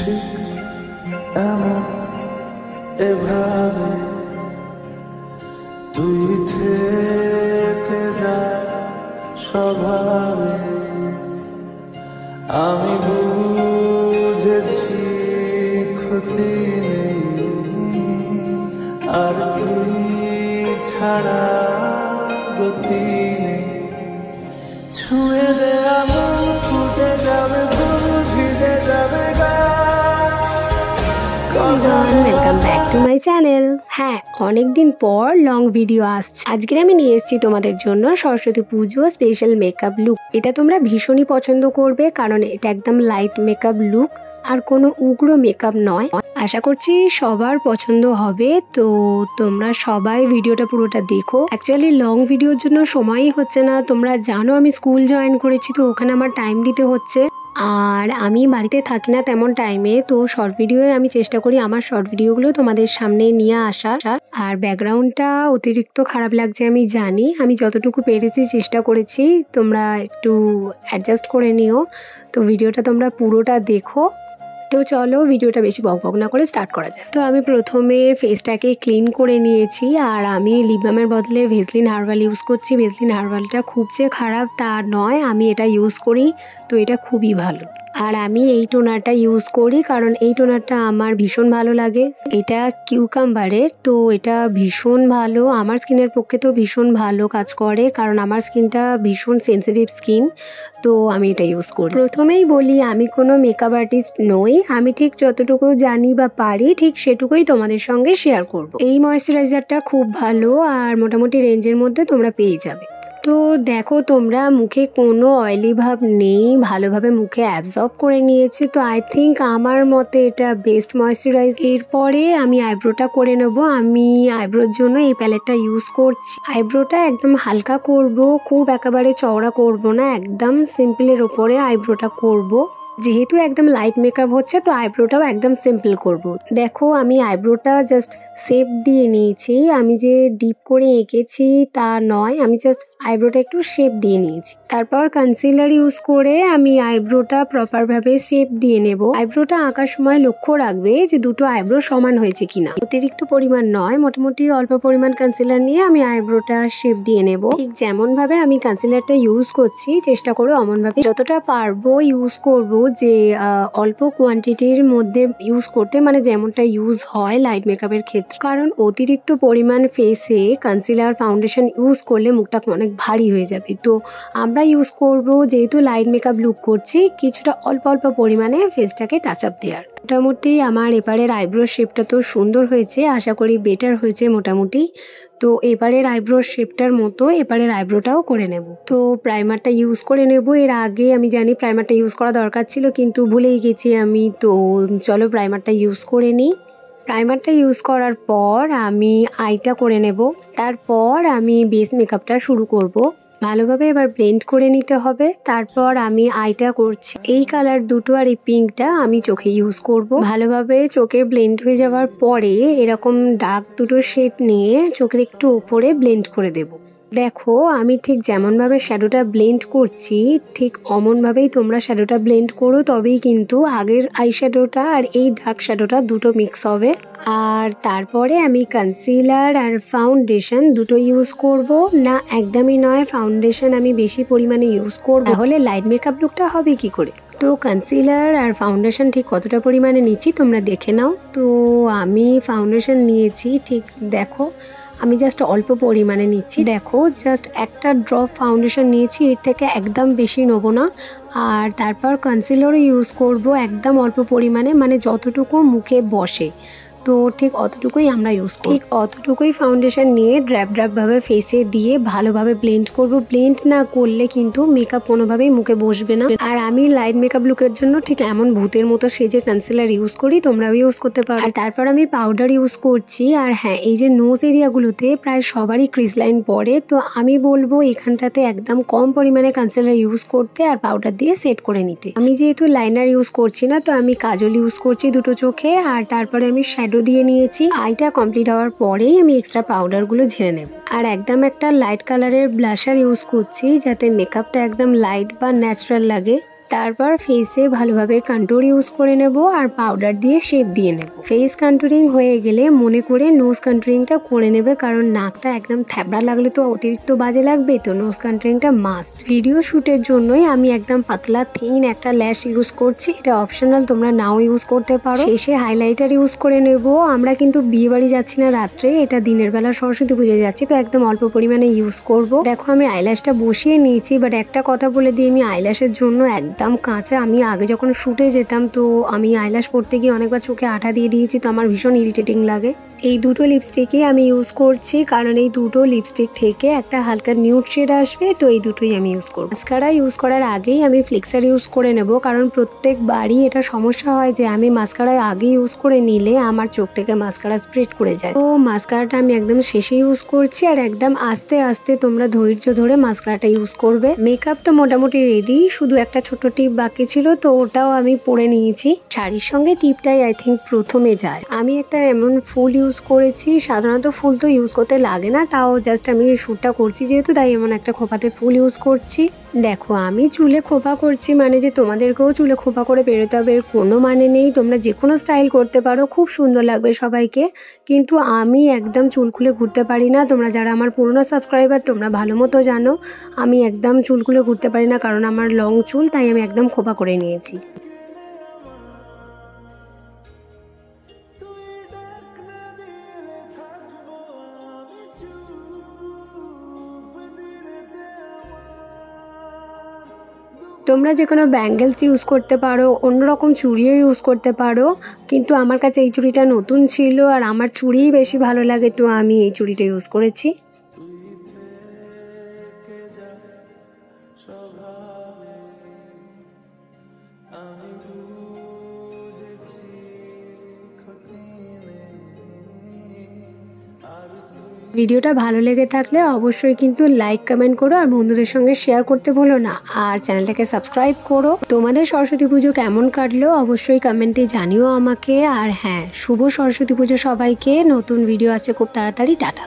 ঠিক এমন এভাবে তুই থেকে যা স্বভাবে আমি বুঝেছি ক্ষতি নেই আর তুই ছাড়া গতি নেই ছুঁয়ে দে আমার ফুটে যাবে ফুল ভিজে যাবে গা। Welcome back to my channel. হ্যাঁ, অনেকদিন পর লং ভিডিও আসছে। আজকে আমি নিয়ে এসেছি তোমাদের জন্য সরস্বতী পুজো স্পেশাল মেকআপ লুক। এটা তোমরা ভীষণই পছন্দ করবে কারণ এটা একদম লাইট মেকআপ লুক আর কোনো উগ্র মেকআপ নয়। আশা করছি সবার পছন্দ হবে, তো তোমরা সবাই ভিডিওটা পুরোটা দেখো। অ্যাকচুয়ালি লং ভিডিওর জন্য সময়ই হচ্ছে না, তোমরা জানো আমি স্কুল জয়েন করেছি, তো ওখানে আমার টাইম দিতে হচ্ছে আর আমি বাড়িতে থাকি না তেমন টাইমে। তো শর্ট ভিডিওয়ে আমি চেষ্টা করি আমার শর্ট ভিডিওগুলো তোমাদের সামনে নিয়ে আসার। আর ব্যাকগ্রাউন্ডটা অতিরিক্ত খারাপ লাগছে আমি জানি, আমি যতটুকু পেরেছি চেষ্টা করেছি, তোমরা একটু অ্যাডজাস্ট করে নিও। তো ভিডিওটা তোমরা পুরোটা দেখো। তো চলো ভিডিওটা বেশি বকবক না করে স্টার্ট করা যায়। তো আমি প্রথমে ফেসটাকে ক্লিন করে নিয়েছি আর আমি লিপ বামের বদলে ভেসলিন হার্বাল ইউজ করছি। ভেসলিন হার্বালটা খুব যে খারাপ তা নয়, আমি এটা ইউজ করি, তো এটা খুবই ভালো। আর আমি এই টোনারটা ইউজ করি কারণ এই টোনারটা আমার ভীষণ ভালো লাগে। এটা কিউকাম্বারের, তো এটা ভীষণ ভালো, আমার স্কিনের পক্ষে তো ভীষণ ভালো কাজ করে কারণ আমার স্কিনটা ভীষণ সেন্সিটিভ স্কিন, তো আমি এটা ইউজ করি। প্রথমেই বলি আমি কোনো মেকআপ আর্টিস্ট নই, আমি ঠিক যতটুকু জানি বা পারি ঠিক সেটুকুই তোমাদের সঙ্গে শেয়ার করব। এই ময়েশ্চারাইজারটা খুব ভালো আর মোটামুটি রেঞ্জের মধ্যে তোমরা পেয়ে যাবে। তো দেখো তোমরা মুখে কোনো অয়েলি ভাব নেই, ভালোভাবে মুখে অ্যাবজর্ব করে নিয়েছে, তো আই থিঙ্ক আমার মতে এটা বেস্ট ময়েশ্চারাইজ। এরপরে আমি আইব্রোটা করে নেব। আমি আইব্রোর জন্য এই প্যালেটটা ইউজ করছি। আইব্রোটা একদম হালকা করব, খুব একেবারে চওড়া করব না, একদম সিম্পলের ওপরে আইব্রোটা করব। যেহেতু একদম লাইট মেকআপ হচ্ছে তো আইব্রোটাও একদম সিম্পল করব। দেখো আমি আইব্রোটা জাস্ট শেপ দিয়ে নিয়েছি, আমি যে ডিপ করে এঁকেছি তা নয়, আমি জাস্ট আইব্রোটা একটু শেপ দিয়ে নিয়েছি। তারপর কনসিলার ইউজ করে আমি আইব্রোটা প্রপারভাবে শেপ দিয়ে নেব। আইব্রোটা আঁকার সময় লক্ষ্য রাখবে যে দুটো আইব্রো সমান হয়েছে কিনা, অতিরিক্ত পরিমাণ নয়, মোটামুটি অল্প পরিমাণ কনসিলার নিয়ে আমি আইব্রোটা শেপ দিয়ে নেব। ঠিক যেমন ভাবে আমি কনসিলারটা ইউজ করছি চেষ্টা করো অমন ভাবে যতটা পারবো ইউজ করব, যে অল্প কোয়ান্টিটির মধ্যে ইউজ করতে, মানে যেমনটা ইউজ হয় লাইট মেকআপের ক্ষেত্রে। কারণ অতিরিক্ত পরিমাণ ফেসে কনসিলার ফাউন্ডেশন ইউজ করলে মুখটা অনেক ভারী হয়ে যাবে, তো আমরা ইউজ করব যেহেতু লাইট মেকআপ লুক করছি কিছুটা অল্প অল্প পরিমাণে ফেসটাকে টাচ আপ দেওয়ার। মোটামুটি আমার এবারের আইব্রো শেপটা তো সুন্দর হয়েছে, আশা করি বেটার হয়েছে মোটামুটি। তো এবারের আইব্রো শেপটার মতো এবারের আইব্রোটাও করে নেব। তো প্রাইমারটা ইউজ করে নেব। এর আগে আমি জানি প্রাইমারটা ইউজ করা দরকার ছিল কিন্তু ভুলেই গেছি আমি, তো চলো প্রাইমারটা ইউজ করে নিই। প্রাইমারটা ইউজ করার পর আমি আইটা করে নেব, তারপর আমি বেস মেকআপটা শুরু করব। ভালোভাবে এবার ব্লেন্ড করে নিতে হবে। তারপর আমি আইটা করছি, এই কালার দুটো আর এই পিঙ্কটা আমি চোখে ইউজ করব। ভালোভাবে চোখে ব্লেন্ড হয়ে যাওয়ার পরে এরকম ডার্ক দুটো শেড নিয়ে চোখের একটু উপরে ব্লেন্ড করে দেব। দেখো আমি ঠিক যেমনভাবে শ্যাডোটা ব্লেন্ড করছি ঠিক অমনভাবেই তোমরা শ্যাডোটা ব্লেন্ড করো, তবেই কিন্তু আগের আই শ্যাডোটা আর এই ডার্ক শ্যাডোটা দুটো মিক্স হবে। আর তারপরে আমি কনসিলার আর ফাউন্ডেশন দুটো ইউজ করব। না একদমই নয়, ফাউন্ডেশন আমি বেশি পরিমাণে ইউজ করব, তাহলে লাইট মেকআপ লুকটা হবে কি করে। তো কনসিলার আর ফাউন্ডেশন ঠিক কতটা পরিমাণে নিচ্ছি তোমরা দেখে নাও। তো আমি ফাউন্ডেশন নিয়েছি, ঠিক দেখো আমি জাস্ট অল্প পরিমাণে নিচ্ছি, দেখো জাস্ট একটা ড্রপ ফাউন্ডেশন নিয়েছি, এর থেকে একদম বেশি নেবো না। আর তারপর কনসিলারও ইউজ করব একদম অল্প পরিমাণে, মানে যতটুকু মুখে বসে, তো ঠিক অতটুকুই আমরা ইউজ করি। ঠিক অতটুকুই ফাউন্ডেশন নিয়ে ড্র্যাপ ভাবে ফেসে দিয়ে ভালোভাবে ব্লেন্ড করব। ব্লেন্ড না করলে কিন্তু মেকআপ কোনোভাবেই মুখে বসবে না। আর আমি লাইট মেকআপ লুকের জন্য ঠিক এমন ভূতের মতো সেজে কনসিলার ইউজ করি, তোমরাও ইউজ করতে পারো। আর তারপর আমি পাউডার ইউজ করছি। আর হ্যাঁ, এই যে নোজ এরিয়াগুলোতে প্রায় সবারই ক্রিজ লাইন পড়ে, তো আমি বলবো এখানটাতে একদম কম পরিমাণে কনসিলার ইউজ করতে আর পাউডার দিয়ে সেট করে নিতে। আমি যেহেতু লাইনার ইউজ করছি না, তো আমি কাজল ইউজ করছি দুটো চোখে। আর তারপরে আমি শ্যাডো দিয়ে নিয়েছি। আইটা কমপ্লিট হওয়ার পরেই আমি এক্সট্রা পাউডার গুলো ঝেড়ে নেব। আর একদম একটা লাইট কালারের ব্লাশার ইউজ করছি যাতে মেকআপটা একদম লাইট বা ন্যাচারাল লাগে। তারপর ফেসে ভালোভাবে কন্ট্যুর ইউজ করে নেব আর পাউডার দিয়ে শেপ দিয়ে নেব। ফেস কন্ট্যুরিং হয়ে গেলে মনে করে নোজ কন্ট্যুরিংটা করে নেবে, কারণ নাকটা একদম থ্যাবড়া লাগলে তো অতিরিক্ত বাজে লাগবে, তো নোজ কন্ট্যুরিংটা মাস্ট। ভিডিও শ্যুটের জন্যই আমি একদম পাতলা থিন একটা ল্যাশ ইউজ করছি, এটা অপশনাল, তোমরা নাও ইউজ করতে পারো। শেষে হাইলাইটার ইউজ করে নেব। আমরা কিন্তু বিয়ে বাড়ি যাচ্ছি না রাত্রে, এটা দিনের বেলা সরস্বতী পুজো যাচ্ছি, তো একদম অল্প পরিমাণে ইউজ করব। দেখো আমি আইল্যাশটা বসিয়ে নিয়েছি, বাট একটা কথা বলে দিই, আমি আইল্যাশের জন্য একদম কাঁচা। আমি আগে যখন শুটে যেতাম তো আমি আইল্যাশ পরতে গিয়ে অনেকবার চোখে আঠা দিয়ে দিয়েছি, তো আমার ভীষণ ইরিটেটিং লাগে। এই দুটো লিপস্টিকই আমি ইউজ করছি, কারণ এই দুটো লিপস্টিক থেকে একটা হালকা নিউড শেড আসবে, তো এই দুটোই আমি ইউজ করব। মাস্কারা ইউজ করার আগেই আমি ফ্লিক্সার ইউজ করে নেব, কারণ প্রত্যেকবারই এটা সমস্যা হয় যে আমি মাস্কারা আগে ইউজ করে নিলে আমার চোখ থেকে মাস্কারা স্প্রেড করে যায়। তো মাস্কারাটা আমি একদম শেষে ইউজ করছি, আর একদম আস্তে আস্তে তোমরা ধৈর্য ধরে মাস্কারাটা ইউজ করবে। মেকআপ তো মোটামুটি রেডি, শুধু একটা ছোট টিপ বাকি ছিল, তো ওটাও আমি পরে নিয়েছি। শাড়ির সঙ্গে টিপটাই আই থিঙ্ক প্রথমে যায়। আমি একটা এমন ফুল ইউজ করেছি, সাধারণত ফুল তো ইউজ করতে লাগে না, তাও জাস্ট আমি শ্যুটটা করছি যেহেতু, তাই এমন একটা খোপাতে ফুল ইউজ করছি। দেখো আমি চুলে খোপা করছি মানে যে তোমাদেরকেও চুলে খোপা করে বেরোতে হবে এর কোনো মানে নেই, তোমরা যে কোনো স্টাইল করতে পারো, খুব সুন্দর লাগবে সবাইকে। কিন্তু আমি একদম চুল খুলে ঘুরতে পারি না, তোমরা যারা আমার পুরনো সাবস্ক্রাইবার তোমরা ভালো মতো জানো আমি একদম চুল খুলে ঘুরতে পারি না, কারণ আমার লং চুল, তাই আমি একদম খোপা করে নিয়েছি। তোমরা যে কোনো ব্যাঙ্গেলস ইউজ করতে পারো, অন্যরকম চুড়িও ইউজ করতে পারো, কিন্তু আমার কাছে এই চুড়িটা নতুন ছিল আর আমার চুড়িই বেশি ভালো লাগে, তো আমি এই চুড়িটা ইউজ করেছি। ভিডিওটা ভালো লেগে থাকলে অবশ্যই কিন্তু লাইক কমেন্ট করো আর বন্ধুদের সঙ্গে শেয়ার করতে ভুলো না, আর চ্যানেলটাকে সাবস্ক্রাইব করো। তোমাদের সরস্বতী পুজো কেমন কাটলো অবশ্যই কমেন্টে জানিও আমাকে। আর হ্যাঁ, শুভ সরস্বতী পুজো সবাইকে। নতুন ভিডিও আসছে খুব তাড়াতাড়ি। টাটা।